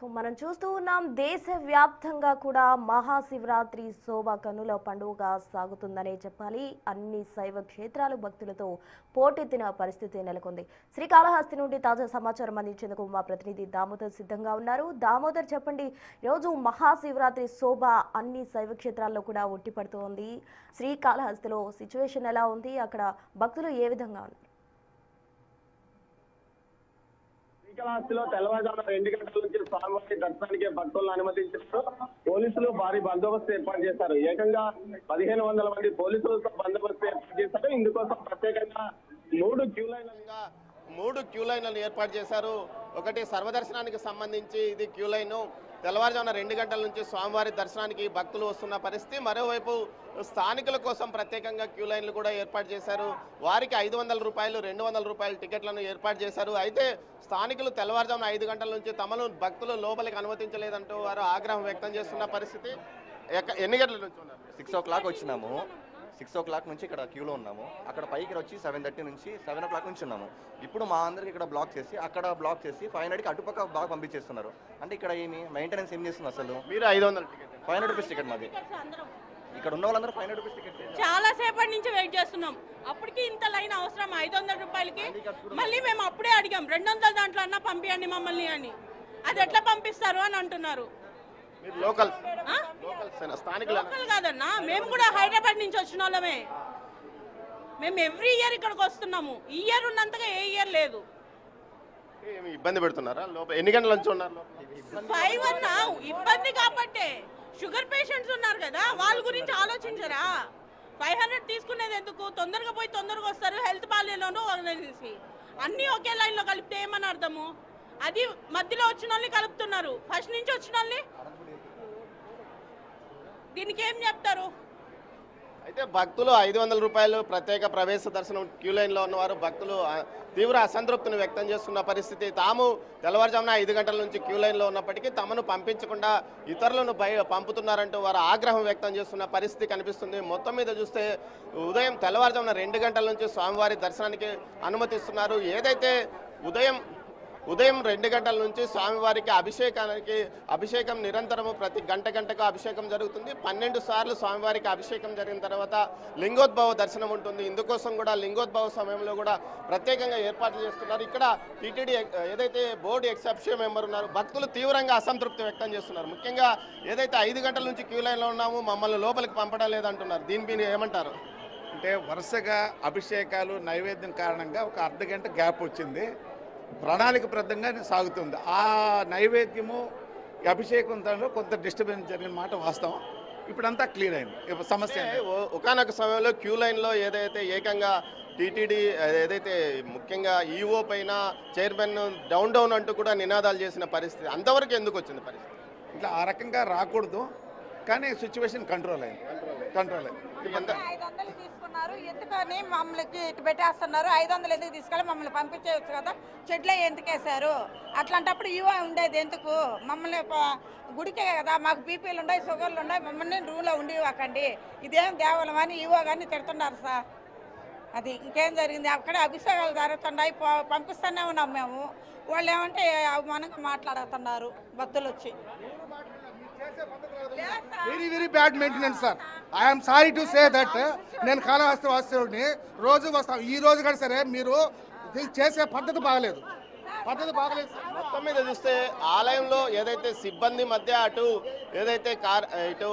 మనం చూస్తూ ఉన్నాం దేశవ్యాప్తంగా కూడా మహాశివరాత్రి శోభ కన్నుల పండుగగా సాగుతుందనే చెప్పాలి. అన్ని శైవ క్షేత్రాలు భక్తులతో పోటెత్తిన పరిస్థితి నెలకొంది. శ్రీకాళహస్తి నుండి తాజా సమాచారం అందించేందుకు మా ప్రతినిధి దామోదర్ సిద్ధంగా ఉన్నారు. దామోదర్, చెప్పండి, ఈరోజు మహాశివరాత్రి శోభ అన్ని శైవ క్షేత్రాల్లో కూడా ఉట్టిపడుతోంది. శ్రీకాళహస్తిలో సిచ్యువేషన్ ఎలా ఉంది? అక్కడ భక్తులు ఏ విధంగా ఉన్నారు? శ్రీకాళహస్తిలో తెల్లవారుజామున 2 గంటల నుంచి స్వామివారి దర్శనానికి భక్తులను అనుమతించారు. పోలీసులు భారీ బందోబస్తు ఏర్పాటు చేశారు. ఏకంగా 1500 మంది పోలీసులతో బందోబస్తు ఏర్పాటు చేశారు. ఇందుకోసం ప్రత్యేకంగా 3 క్యూ లైన్లను ఏర్పాటు చేశారు. ఒకటి సర్వదర్శనానికి సంబంధించి ఇది క్యూ లైన్. తెల్లవారుజామున 2 గంటల నుంచి స్వామివారి దర్శనానికి భక్తులు వస్తున్న పరిస్థితి. మరోవైపు స్థానికుల కోసం ప్రత్యేకంగా క్యూ లైన్లు కూడా ఏర్పాటు చేశారు. వారికి 500 రూపాయలు, 200 రూపాయల టికెట్లను ఏర్పాటు చేశారు. అయితే స్థానికులు తెల్లవారుజామున 5 గంటల నుంచి తమను భక్తులు లోపలికి అనుమతించలేదంటూ వారు ఆగ్రహం వ్యక్తం చేస్తున్న పరిస్థితి. ఎన్ని గంటల నుంచి ఉన్నారు? 6 o'clock వచ్చినాము. 6 o'clock నుంచి ఇక్కడ క్యూలో ఉన్నాము. అక్కడ పైకి వచ్చి 7:30 నుంచి 7 o'clock నుంచి ఉన్నాము. ఇప్పుడు మా అందరికి ఇక్కడ బ్లాక్ చేసి అక్కడ బ్లాక్ చేసి 500కి అటుపక్క బాగా పంపించేస్తున్నారు. అంటే ఇక్కడ ఏమి మెయింటెనెన్స్ ఏం చేస్తుంది అసలు? మీరు 500 టికెట్, 500 రూపీస్ టికెట్ మాది. ఇక్కడ ఉన్న వాళ్ళందరూ 500 రూపీస్ టికెట్. చాలా సేపటి నుంచి వెయిట్ చేస్తున్నాం. అప్పటికి ఇంత లైన్ అవసరం 500 రూపాయలకి? మళ్ళీ మేము అప్పుడే అడిగాం 200 దాంట్లో అన్నా పంపించండి మమ్మల్ని అని. అది ఎట్లా పంపిస్తారు అని అంటున్నారు. లోకల్ కాదన్నా, మేము కూడా హైదరాబాద్ నుంచి వచ్చిన వాళ్ళమే. మేము ఎవ్రీ ఇయర్ ఇక్కడికి వస్తున్నాము. ఈ ఇయర్ ఉన్నంతగా ఏ ఇయర్ లేదు. ఇబ్బంది పెడుతున్నారా? ఎన్ని గంటల నుంచి ఉన్నారు? 5 అన్నా ఇబ్బంది కాబట్టే. షుగర్ పేషెంట్స్ ఉన్నారు కదా, వాళ్ళ గురించి ఆలోచించరా? 500 తీసుకునేది ఎందుకు? తొందరగా పోయి తొందరగా వస్తారు. హెల్త్ బాగాలేలోనూ అనేసి అన్నీ ఒకే లైన్లో కలిపితే ఏమని అర్థము? అది మధ్యలో వచ్చిన వాళ్ళని కలుపుతున్నారు. ఫస్ట్ నుంచి వచ్చిన వాళ్ళని దీనికి ఏం చెప్తారు? అయితే భక్తులు 500 రూపాయలు ప్రత్యేక ప్రవేశ దర్శనం క్యూ లైన్లో ఉన్నవారు భక్తులు తీవ్ర అసంతృప్తిని వ్యక్తం చేస్తున్న పరిస్థితి. తాము తెల్లవారుజామున 5 గంటల నుంచి క్యూ లైన్లో ఉన్నప్పటికీ తమను పంపించకుండా ఇతరులను పంపుతున్నారంటూ వారు ఆగ్రహం వ్యక్తం చేస్తున్న పరిస్థితి కనిపిస్తుంది. మొత్తం మీద చూస్తే ఉదయం తెల్లవారుజామున 2 గంటల నుంచి స్వామివారి దర్శనానికి అనుమతిస్తున్నారు. ఏదైతే ఉదయం 2 గంటల నుంచి స్వామివారికి అభిషేకం నిరంతరము ప్రతి గంటకు అభిషేకం జరుగుతుంది. 12 సార్లు స్వామివారికి అభిషేకం జరిగిన తర్వాత లింగోద్భవ దర్శనం ఉంటుంది. ఇందుకోసం కూడా లింగోద్భవ సమయంలో కూడా ప్రత్యేకంగా ఏర్పాట్లు చేస్తున్నారు. ఇక్కడ టీటీడీ ఏదైతే బోర్డు ఎక్సెప్షన్ మెంబర్ ఉన్నారు, భక్తులు తీవ్రంగా అసంతృప్తి వ్యక్తం చేస్తున్నారు. ముఖ్యంగా ఏదైతే 5 గంటల నుంచి క్యూ లైన్లో ఉన్నాము, మమ్మల్ని లోపలికి పంపడం లేదంటున్నారు. దీని మీద ఏమంటారు? అంటే వరుసగా అభిషేకాలు నైవేద్యం కారణంగా ఒక అర్ధ గంట గ్యాప్ వచ్చింది. ప్రణాళికబద్ధంగా సాగుతుంది. ఆ నైవేద్యము అభిషేకంలో కొంత డిస్టర్బెన్స్ జరిగిన మాట వాస్తవం. ఇప్పుడంతా క్లియర్ అయింది సమస్య. ఒకనొక సమయంలో క్యూ లైన్లో ఏదైతే ఏకంగా టీటీడీ ఏదైతే ముఖ్యంగా ఈఓ పైన చైర్మన్ డౌన్ అంటూ కూడా నినాదాలు చేసిన పరిస్థితి, అంతవరకు ఎందుకు వచ్చింది పరిస్థితి? ఇట్లా ఆ రకంగా రాకూడదు, కానీ సిచ్యువేషన్ కంట్రోల్ అయింది. 500 తీసుకున్నారు ఎందుకని మమ్మల్ని ఇటు పెట్టేస్తున్నారు? 500 ఎందుకు తీసుకెళ్ళి మమ్మల్ని పంపించేయచ్చు కదా? చెడ్లే ఎందుకు వేశారు? అట్లాంటప్పుడు ఈవో ఉండేది ఎందుకు? మమ్మల్ని గుడికే కదా, మాకు బీపీలు ఉన్నాయి, షుగర్లు ఉన్నాయి, మమ్మల్ని రూమ్లో ఉండివ్వకండి, ఇదేం దేవాలయం అని ఈవో కానీ తిడుతున్నారు సార్. అది ఇంకేం జరిగింది? అక్కడే అభిషేకాలు జరుగుతున్నాయి, పంపిస్తూనే ఉన్నాం మేము. వాళ్ళు ఏమంటే అవమానంగా మాట్లాడుతున్నారు భక్తులు వచ్చి. Very bad maintenance sir. I'm sorry to say that. నేను కాళహస్తి వాస్తవుడిని, రోజు వస్తాను. ఈ రోజు కూడా సరే మీరు చేసే పద్ధతి బాగలేదు. మొత్తం మీద చూస్తే ఆలయంలో ఏదైతే సిబ్బంది మధ్య అటు ఏదైతే ఇటు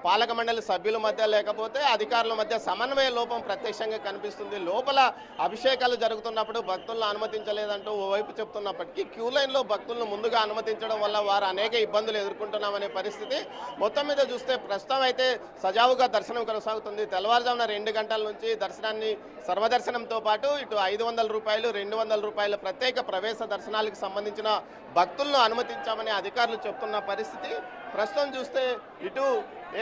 పాలక మండలి సభ్యుల మధ్య లేకపోతే అధికారుల మధ్య సమన్వయ లోపం ప్రత్యక్షంగా కనిపిస్తుంది. లోపల అభిషేకాలు జరుగుతున్నప్పుడు భక్తులను అనుమతించలేదంటూ ఓవైపు చెప్తున్నప్పటికీ క్యూ లైన్లో భక్తులను ముందుగా అనుమతించడం వల్ల వారు అనేక ఇబ్బందులు ఎదుర్కొంటున్నామనే పరిస్థితి. మొత్తం మీద చూస్తే ప్రస్తుతం అయితే సజావుగా దర్శనం కొనసాగుతుంది. తెల్లవారుజామున 2 గంటల నుంచి దర్శనాన్ని సర్వదర్శనంతో పాటు ఇటు 500 రూపాయలు, 200 రూపాయల ప్రత్యేక ప్రవేశ దర్శనాలకు సంబంధించిన భక్తులను అనుమతించామని అధికారులు చెప్తున్న పరిస్థితి. ప్రస్తుతం చూస్తే ఇటు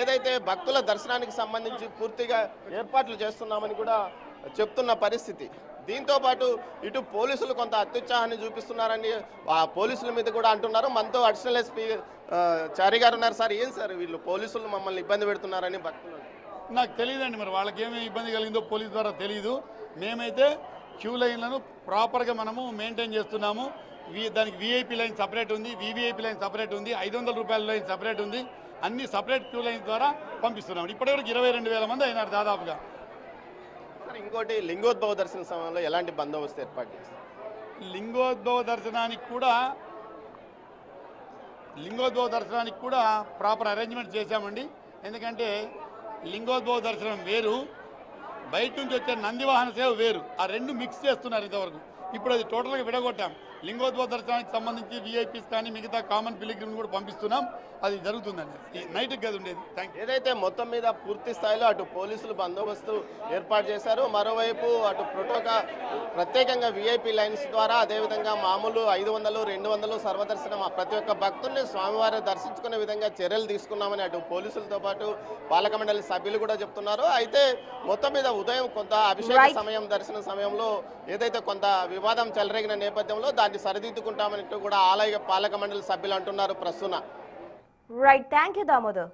ఏదైతే భక్తుల దర్శనానికి సంబంధించి పూర్తిగా ఏర్పాట్లు చేస్తున్నామని కూడా చెప్తున్న పరిస్థితి. దీంతో పాటు ఇటు పోలీసులు కొంత అత్యుత్సాహాన్ని చూపిస్తున్నారని ఆ పోలీసుల మీద కూడా అంటున్నారు. మనతో అడిషనల్ ఎస్పీ చారి గారు ఉన్నారు. సార్, ఏం సార్ వీళ్ళు పోలీసులు మమ్మల్ని ఇబ్బంది పెడుతున్నారని భక్తులు? నాకు తెలియదండి, మరి వాళ్ళకి ఏమి ఇబ్బంది కలిగిందో పోలీసు ద్వారా తెలియదు. మేమైతే క్యూ లైన్లను ప్రాపర్గా మనము మెయింటైన్ చేస్తున్నాము. దానికి విఐపి లైన్ సపరేట్ ఉంది, వివిఐపి లైన్ సపరేట్ ఉంది, 500 రూపాయల లైన్ సపరేట్ ఉంది. అన్ని సపరేట్ క్యూ లైన్స్ ద్వారా పంపిస్తున్నాం. ఇప్పటివరకు 22,000 మంది అయినారు దాదాపుగా. ఇంకోటి లింగోద్భవ దర్శన సమయంలో ఎలాంటి బందోబస్తు ఏర్పాటు చేస్తారు? లింగోద్భవ దర్శనానికి కూడా ప్రాపర్ అరేంజ్మెంట్ చేశామండి. ఎందుకంటే లింగోద్భవ దర్శనం వేరు, బయట నుంచి వచ్చే నందివాహన సేవ వేరు. ఆ రెండు మిక్స్ చేస్తున్నారు ఇంతవరకు. ఇప్పుడు అది టోటల్గా విడగొట్టాం. లింగోద్భవ దర్శనానికి సంబంధించి విఐపీస్ కానీ మిగతా కామన్ పిలిగ్రిమ్ కూడా పంపిస్తున్నాం. అది జరుగుతుందండి. నైట్కి కదా ఉండేది. Thank you. ఏదైతే మొత్తం మీద పూర్తి స్థాయిలో అటు పోలీసులు బందోబస్తు ఏర్పాటు చేశారు, మరోవైపు అటు ప్రత్యేకంగా విఐపి లైన్స్ ద్వారా అదేవిధంగా మామూలు 500, 200 సర్వదర్శనం ప్రతి ఒక్క భక్తుల్ని స్వామివారి దర్శించుకునే విధంగా చర్యలు తీసుకున్నామని అటు పోలీసులతో పాటు పాలక మండలి సభ్యులు కూడా చెప్తున్నారు. అయితే మొత్తం మీద ఉదయం కొంత అభిషేక సమయం దర్శన సమయంలో ఏదైతే కొంత వివాదం చెలరేగిన నేపథ్యంలో దాన్ని సరిదిద్దుకుంటామని కూడా ఆలయ పాలక మండలి సభ్యులు అంటున్నారు. ప్రస్తుతం రైట్, థ్యాంక్ యూ దామోదర్.